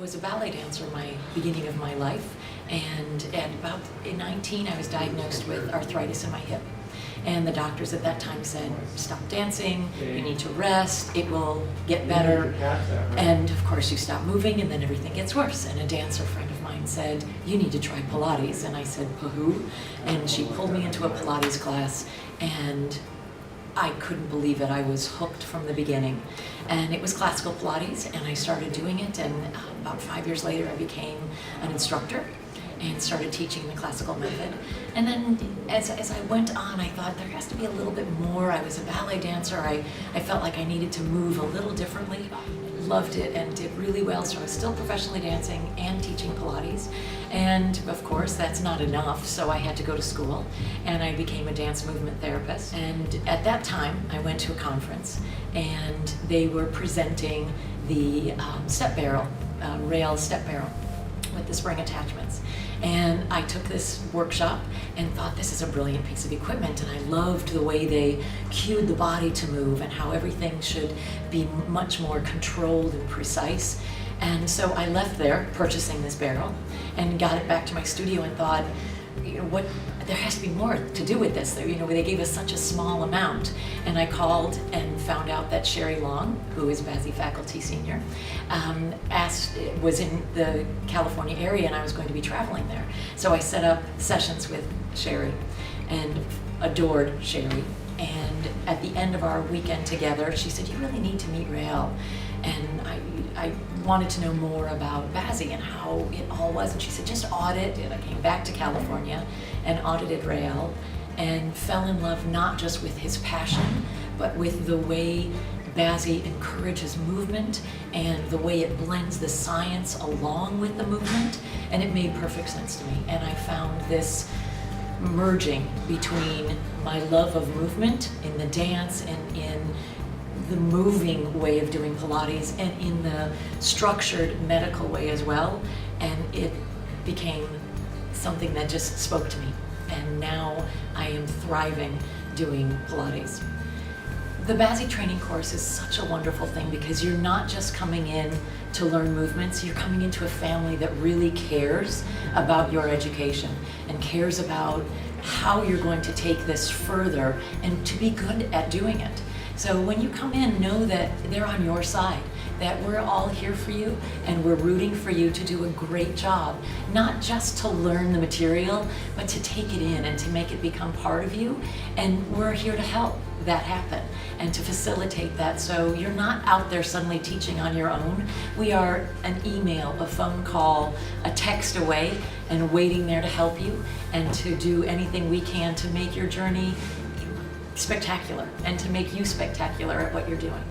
was a ballet dancer my beginning of my life, and at about 19 I was diagnosed with arthritis in my hip. And the doctors at that time said, stop dancing, you need to rest, it will get better. And of course you stop moving and then everything gets worse. And a dancer friend of mine said, you need to try Pilates. And I said, Pahoo? And she pulled me into a Pilates class, and I couldn't believe it. I was hooked from the beginning. And it was classical Pilates, and I started doing it, and about 5 years later I became an instructor and started teaching the classical method. And then as I went on, I thought there has to be a little bit more. I was a ballet dancer. I felt like I needed to move a little differently. Loved it and did really well, so I was still professionally dancing and teaching Pilates. And of course that's not enough, so I had to go to school, and I became a dance movement therapist. And at that time I went to a conference, and they were presenting the step barrel, rail step barrel with the spring attachments. And I took this workshop and thought, this is a brilliant piece of equipment, and I loved the way they cued the body to move and how everything should be much more controlled and precise. And so I left there purchasing this barrel and got it back to my studio and thought, you know, there has to be more to do with this. You know, they gave us such a small amount. And I called and found out that Sherry Long, who is BASI faculty senior, was in the California area, and I was going to be traveling there. So I set up sessions with Sherry and adored Sherry. And at the end of our weekend together, she said, you really need to meet Rael. And I wanted to know more about BASI and how it all was. And she said, just audit. And I came back to California and audited Rael and fell in love not just with his passion, but with the way BASI encourages movement and the way it blends the science along with the movement. And it made perfect sense to me. And I found this merging between my love of movement in the dance and in the moving way of doing Pilates and in the structured medical way as well, and it became something that just spoke to me, and now I am thriving doing Pilates. The BASI training course is such a wonderful thing because you're not just coming in to learn movements, you're coming into a family that really cares about your education and cares about how you're going to take this further and to be good at doing it. So when you come in, know that they're on your side, that we're all here for you and we're rooting for you to do a great job, not just to learn the material, but to take it in and to make it become part of you. And we're here to help that happen and to facilitate that, so you're not out there suddenly teaching on your own. We are an email, a phone call, a text away, and waiting there to help you and to do anything we can to make your journey spectacular and to make you spectacular at what you're doing.